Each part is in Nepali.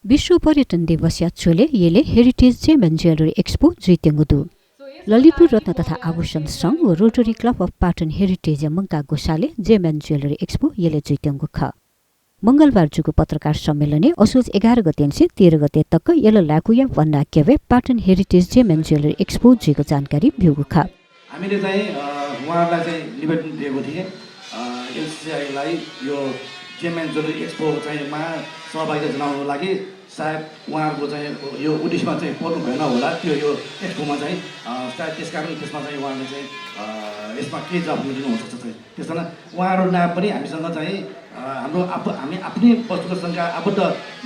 विश्व पर्यटन दिवस याचोले येले heritage gem and jewellery expo जुइतेंगुदु ललितपुर रत्न तथा आभूषण संघ व Rotary club of Patan heritage मंका गोसाले जेम एन्ड ज्वेलरी एक्सपो येले जुइतेंगु ख मंगलबार जुगु पत्रकार सम्मेलने असोज 11 गतेनसे 13 गते तक येल लाकुया वन्ना केवे Patan heritage gem and jewellery expo जुइको जानकारी बिउगु ख हामीले चाहिँ उहाँहरूलाई चाहिँ निवेदन दिएको थिए एलसीआईलाई यो जेम एन्ड ज्वेलरी एक्सपो चाहिँ मा सहभागिता जनाउनको लागि सायद उहाँहरूको चाहिँ यो उद्देश्यमा चाहिँ पर्नु भएन होला त्यो यो एक्सपोमा चाहिँ सायद त्यसकारण त्यसमा चाहिँ उहाँले चाहिँ यसमा के जवाफ दिनुहुन्छ चाहिँ त्यस कारण उहाँहरू नाम पनि हामीसँग चाहिँ हाम्रो हामी आफ्नै वस्तुको सङ्घका आबद्ध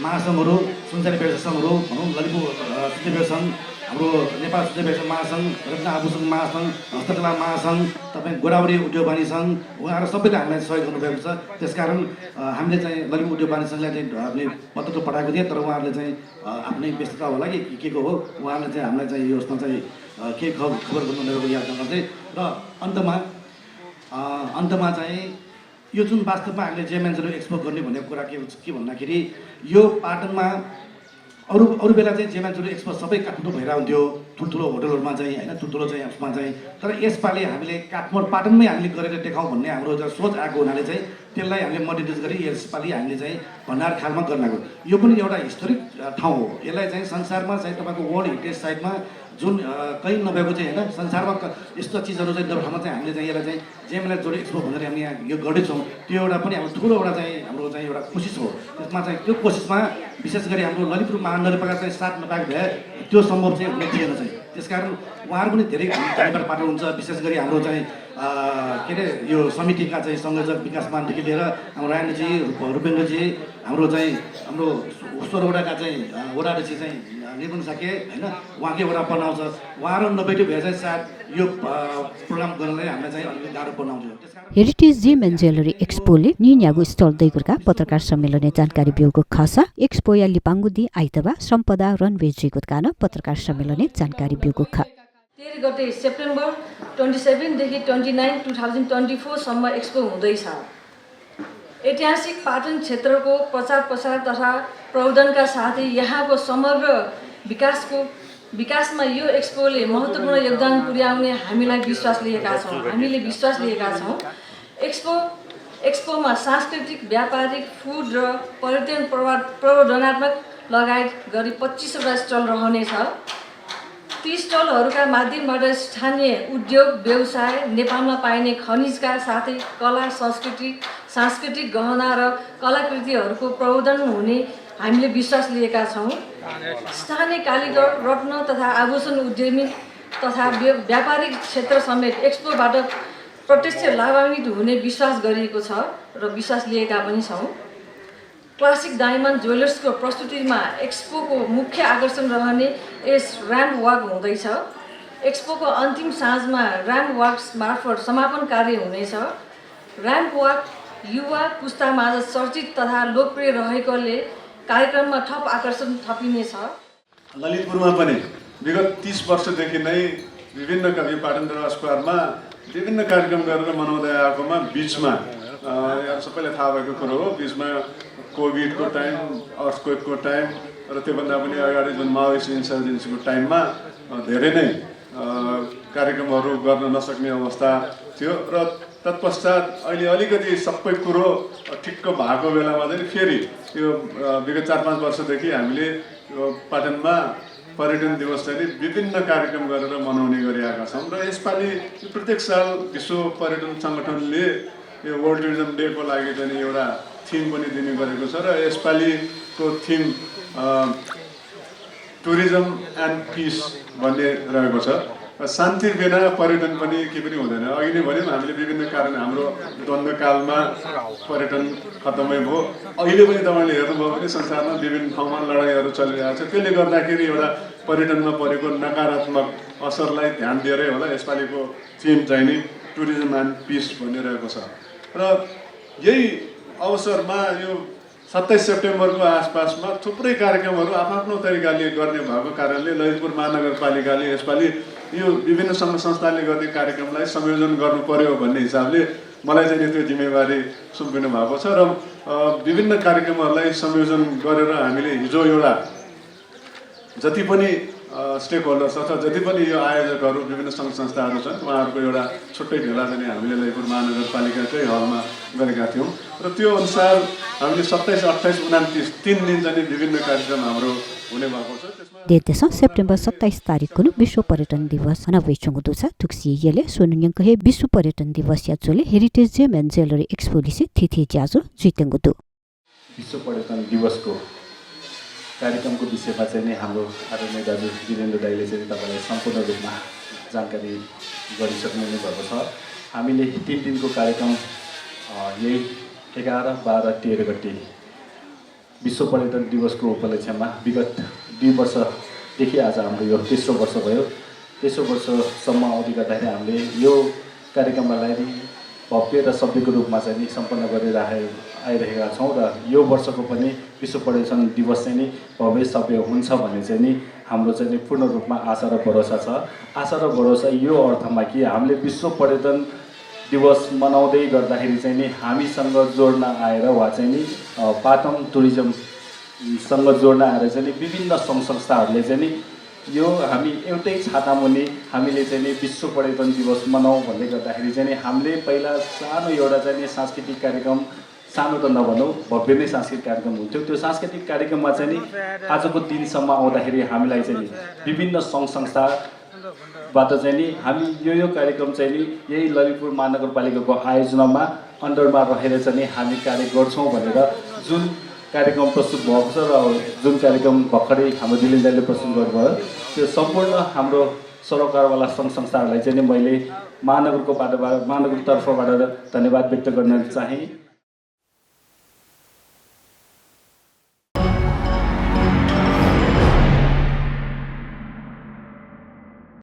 महासङ्घहरू सुनचारी व्यवसाय सङ्घहरू भनौँ ललितपुर सुनचारी व्यवसाय सङ्घ हाम्रो नेपाल सुनचारी व्यवसाय महासङ्घ रत्न आभूषण महासङ्घ हस्तकला महासङ्घ तपाईँ गोदावरी उद्योग वाणिज्य सङ्घ उहाँहरू सबैले हामीलाई सहयोग गर्नुभएको छ त्यसकारण हामीले चाहिँ ललितपुर उद्योग वाणिज्य सङ्घलाई चाहिँ हामीले पत्र पठाएको थिएँ तर उहाँहरूले चाहिँ आफ्नै व्यस्तता होला कि को हो उहाँहरूले चाहिँ हामीलाई चाहिँ यसमा चाहिँ के खबर गर्नु याद गर्दै र अन्तमा चाहिँ यो जुन वास्तवमा हामीले जेम एन्ड ज्वेलरी एक्सपो गर्ने भन्ने कुरा के भन्दाखेरि यो पाटनमा अरू बेला चाहिँ जेम एन्ड ज्वेलरी एक्सपो सबै काठमाडौँ भएर हुन्थ्यो ठुल्ठुलो होटलहरूमा चाहिँ होइन ठुल्ठुलो चाहिँ उसमा चाहिँ तर यसपालि हामीले काठमाडौँ पाटनमै हामीले गरेर देखाउँ भन्ने हाम्रो एउटा सोच आएको हुनाले चाहिँ त्यसलाई हामीले मोडिफाई गरी यसपालि हामीले चाहिँ भण्डार खालमा गर्नको यो पनि एउटा हिस्टोरिक ठाउँ हो यसलाई चाहिँ संसारमा चाहिँ तपाईँको वर्ल्ड हेरिटेज साइटमा जुन कहीँ नभएको चाहिँ होइन संसारमा यस्तो चिजहरू चाहिँ ठाउँमा चाहिँ हामीले चाहिँ यसलाई चाहिँ जेम एन्ड ज्वेलरी एक्सपो भनेर हामी यहाँ यो गर्दैछौँ त्यो एउटा पनि हाम्रो ठुलो एउटा चाहिँ हाम्रो चाहिँ एउटा कोसिस हो त्यसमा चाहिँ त्यो कोसिसमा विशेष गरी हाम्रो ललितपुर महानगरपालिका चाहिँ साथ नपाएको भए त्यो सम्भव चाहिँ हुने थिएन चाहिँ त्यसकारण उहाँहरू पनि धेरै धन्यवाद पार्नुहुन्छ विशेष गरी हाम्रो चाहिँ के अरे यो समितिका चाहिँ संयोजक विकास मानदेखि लिएर हाम्रो रायनजी रूपेन्द्रजी हाम्रो चाहिँ हाम्रो स्वरवटाका चाहिँ वडाध्यक्ष चाहिँ निर्मल साके होइन उहाँकै वडा बनाउँछ उहाँहरू नभएको भए चाहिँ सायद यो प्रोग्राम गर्नलाई हामीलाई चाहिँ अलिकति गाह्रो पर्नाउँथ्यो हेरिटेज जेम एन्ड ज्वेलरी एक्सपोले निन्यागु स्टल दैगुरका पत्रकार सम्मेलने जानकारी बिउगु खासा एक्सपो या लिपाङ्गुदी आइतबा सम्पदा रनवेजीको कान पत्रकार सम्मेलने जानकारी बिउगु ख 13 गते सेप्टेम्बर 27 देखि 29 2024 सम्म एक्सपो हुँदैछ। ऐतिहासिक पाटन क्षेत्रको प्रचार प्रसार तथा प्रवर्धनका साथै यहाँको समग्र विकासमा यो एक्सपोले महत्त्वपूर्ण योगदान पुर्याउने हामीले विश्वास लिएका छौँ। एक्सपोमा सांस्कृतिक, व्यापारिक, फुड र पर्यटन प्रवर्धनात्मक लगायत गरी 25 वटा स्टल रहनेछ। ती स्टलहरूका माध्यमबाट स्थानीय उद्योग व्यवसाय, नेपालमा पाइने खनिजका साथै कला सांस्कृतिक गहना र कलाकृतिहरूको प्रवर्धन हुने हामीले विश्वास लिएका छौँ। स्थानीय कालीगढ, रत्न तथा आभूषण उद्यमी तथा व्यापारिक क्षेत्र समेत एक्सपोबाट प्रत्यक्ष लाभान्वित हुने विश्वास गरिएको छ र विश्वास लिएका पनि छौँ। क्लासिक डायमन्ड ज्वेलर्सको प्रस्तुतिमा एक्सपोको मुख्य आकर्षण रहने यस र्याम्प वाक हुँदैछ। एक्सपोको अन्तिम साँझमा र्याम्प वाक मार्फत समापन कार्य हुनेछ। र्याम्प वाक युवा पुस्तामाझ चर्चित तथा लोकप्रिय रहेकोले कार्यक्रममा थप आकर्षण थपिनेछ। ललितपुरमा पनि विगत 30 वर्षदेखि नै विभिन्न पाटन स्क्वायरमा विभिन्न कार्यक्रम गरेर मनाउँदै आएकोमा बिचमा सबैलाई थाहा भएको कुरो हो, बिचमा कोभिडको टाइम, अर्थक्वेकको टाइम र त्योभन्दा पनि अगाडि जुन माओइस्ट इन्सर्जेन्सीको टाइममा धेरै नै कार्यक्रमहरू गर्न नसक्ने अवस्था थियो र तत्पश्चात अहिले अलिकति सबै कुरो ठिक्क भएको बेलामा चाहिँ फेरि यो विगत 4-5 वर्षदेखि हामीले पाटनमा पर्यटन दिवस चाहिँ विभिन्न कार्यक्रम गरेर मनाउने गरिरहेका छौँ र यसपालि प्रत्येक साल विश्व पर्यटन सङ्गठनले यो वर्ल्ड टुरिज्म डेको लागि चाहिँ एउटा थिम पनि दिने गरेको छ र यसपालिको थिम टुरिज्म एन्ड पिस भन्ने रहेको छ। शान्ति बिना पर्यटन पनि के पनि हुँदैन। अघि नै भन्यौँ हामीले विभिन्न कारण हाम्रो द्वन्द्वकालमा पर्यटन खत्तमै भयो। अहिले पनि तपाईँले हेर्नुभयो भने संसारमा विभिन्न ठाउँमा लडाइँहरू चलिरहेको छ। त्यसले गर्दाखेरि एउटा पर्यटनमा परेको नकारात्मक असरलाई ध्यान दिएरै होला यसपालिको थिम चाहिँ नि टुरिज्म एन्ड पिस भन्ने रहेको छ र यही अवसरमा यो 27 सेप्टेम्बरको आसपासमा थुप्रै कार्यक्रमहरू आफ्नो तरिकाले गर्ने भएको कारणले ललितपुर महानगरपालिकाले यसपालि यो विभिन्न सङ्घ संस्थाले गर्ने कार्यक्रमलाई संयोजन गर्नु पर्यो भन्ने हिसाबले मलाई चाहिँ त्यो जिम्मेवारी सुम्पिनु भएको छ र विभिन्न कार्यक्रमहरूलाई संयोजन गरेर हामीले हिजो एउटा जति पनि स्टेक होल्डर्स अथवा जति पनि यो आयोजकहरू विभिन्न सङ्घ संस्थाहरू छन् उहाँहरूको एउटा छुट्टै भेला चाहिँ हामीले ललितपुर महानगरपालिकाकै हलमा गरेका थियौँ र त्यो अनुसार हामीले 27, 28, 29 3 दिन चाहिँ विभिन्न कार्यक्रम हाम्रो हुने भएको छ। त्यसमा देश सेप्टेम्बर 27 तारिखको विश्व पर्यटन दिवस नवेचुङदुछ तुक्सी येले सोनुन्यंक हे विश्व पर्यटन दिवस याचोले heritage gem and jewellery expo लिसे थिथि ज्याजो जुइतेंगुदु विश्व पर्यटन दिवसको कार्यक्रमको विषयमा चाहिँ नि हाम्रो आदरणीय दाजु वीरेन्द्र दाइले चाहिँ तपाईँलाई सम्पूर्ण रूपमा जानकारी गरिसक्नु भएको छ। हामीले 3 दिनको कार्यक्रम यही 11, 12, 13 गते विश्व पर्यटन दिवसको उपलक्ष्यमा विगत 2 वर्षदेखि आज हाम्रो यो तेस्रो वर्ष भयो। तेस्रो वर्षसम्म अवधि गर्दाखेरि हामीले यो कार्यक्रमलाई भव्य र सभ्यको रूपमा चाहिँ नि सम्पन्न आइरहेका छौँ र यो वर्षको पनि विश्व पर्यटन दिवस चाहिँ नि भव्य सभ्य हुन्छ भन्ने चाहिँ नि हाम्रो चाहिँ नि पूर्ण रूपमा आशा र भरोसा छ। आशा र भरोसा यो अर्थमा कि हामीले विश्व पर्यटन दिवस मनाउँदै गर्दाखेरि चाहिँ नि हामीसँग जोड्न आएर वा चाहिँ नि पाटन टुरिज्मसँग जोड्न आएर चाहिँ नि विभिन्न सङ्घ संस्थाहरूले चाहिँ नि यो हामी एउटै छातामुनि हामीले चाहिँ नि विश्व पर्यटन दिवस मनाउँ भन्दै गर्दाखेरि चाहिँ नि हामीले पहिला सानो एउटा चाहिँ नि सांस्कृतिक कार्यक्रम, सानो त नभनौँ भव्य नै सांस्कृतिक कार्यक्रम हुन्थ्यो। त्यो सांस्कृतिक कार्यक्रममा चाहिँ नि आजको दिनसम्म आउँदाखेरि हामीलाई चाहिँ नि विभिन्न सङ्घ संस्थाबाट चाहिँ नि हामी यो कार्यक्रम चाहिँ नि यही ललितपुर महानगरपालिकाको आयोजनामा अन्डरमा रहेर चाहिँ नि हामी कार्य गर्छौँ भनेर जुन कार्यक्रम प्रस्तुत भएको छ र जुन कार्यक्रम भर्खरै हाम्रो दिलीप दाइले प्रस्तुत गर्नुभयो त्यो सम्पूर्ण हाम्रो सरोकारवाला सङ्घ संस्थाहरूलाई चाहिँ नि मैले महानगरको तर्फबाट धन्यवाद व्यक्त गर्न चाहेँ।